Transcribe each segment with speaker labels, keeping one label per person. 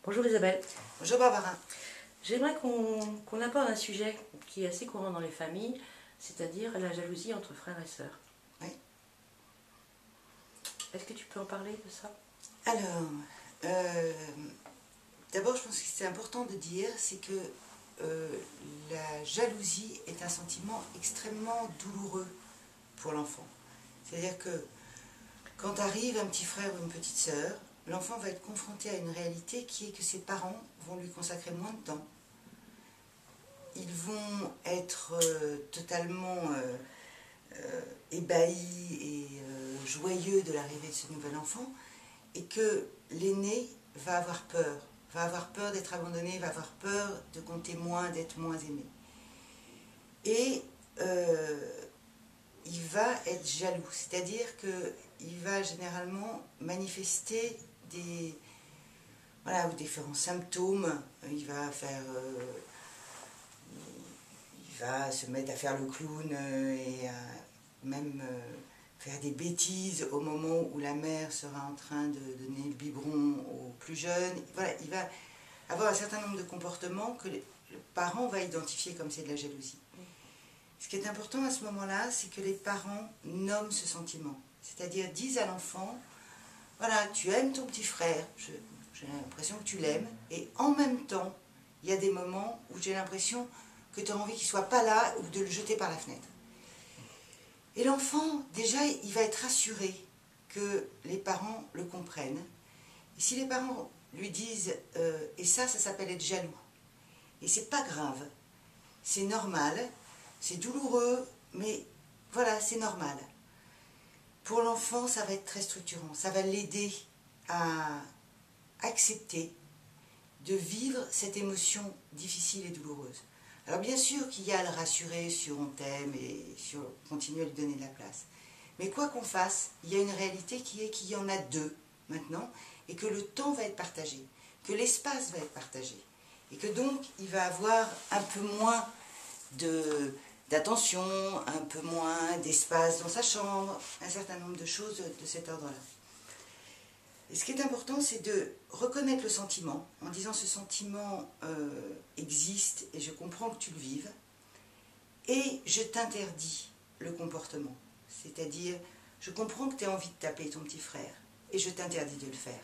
Speaker 1: Bonjour Isabelle.
Speaker 2: Bonjour Barbara.
Speaker 1: J'aimerais qu'on aborde un sujet qui est assez courant dans les familles, c'est-à-dire la jalousie entre frères et sœurs.
Speaker 2: Oui.
Speaker 1: Est-ce que tu peux en parler de ça?
Speaker 2: Alors, d'abord je pense que c'est important de dire, c'est que la jalousie est un sentiment extrêmement douloureux pour l'enfant. C'est-à-dire que quand arrive un petit frère ou une petite sœur, l'enfant va être confronté à une réalité qui est que ses parents vont lui consacrer moins de temps. Ils vont être totalement ébahis et joyeux de l'arrivée de ce nouvel enfant, et que l'aîné va avoir peur d'être abandonné, va avoir peur de compter moins, d'être moins aimé. Et il va être jaloux, c'est-à-dire qu'il va généralement manifester des différents symptômes. Il va se mettre à faire le clown et même faire des bêtises au moment où la mère sera en train de donner le biberon aux plus jeunes. Voilà, il va avoir un certain nombre de comportements que le parent va identifier comme c'est de la jalousie. Ce qui est important à ce moment-là, c'est que les parents nomment ce sentiment. C'est-à-dire disent à l'enfant, voilà, tu aimes ton petit frère, j'ai l'impression que tu l'aimes, et en même temps, il y a des moments où j'ai l'impression que tu as envie qu'il ne soit pas là ou de le jeter par la fenêtre. Et l'enfant, déjà, il va être rassuré que les parents le comprennent. Et si les parents lui disent, et ça s'appelle être jaloux, et c'est pas grave, c'est normal, c'est douloureux, mais voilà, c'est normal. Pour l'enfant, ça va être très structurant, ça va l'aider à accepter de vivre cette émotion difficile et douloureuse. Alors bien sûr qu'il y a à le rassurer sur on t'aime et sur continuer à lui donner de la place. Mais quoi qu'on fasse, il y a une réalité qui est qu'il y en a deux maintenant et que le temps va être partagé, que l'espace va être partagé et que donc il va avoir un peu moins d'attention, un peu moins d'espace dans sa chambre, un certain nombre de choses de cet ordre-là. Et ce qui est important, c'est de reconnaître le sentiment, en disant ce sentiment existe et je comprends que tu le vives, et je t'interdis le comportement. C'est-à-dire, je comprends que tu as envie de taper ton petit frère, et je t'interdis de le faire.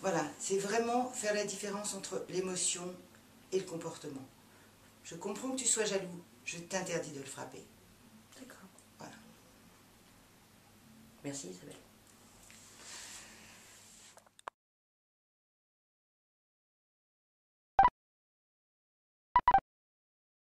Speaker 2: Voilà, c'est vraiment faire la différence entre l'émotion et le comportement. Je comprends que tu sois jaloux, je t'interdis de le frapper.
Speaker 1: D'accord.
Speaker 2: Voilà.
Speaker 1: Merci Isabelle.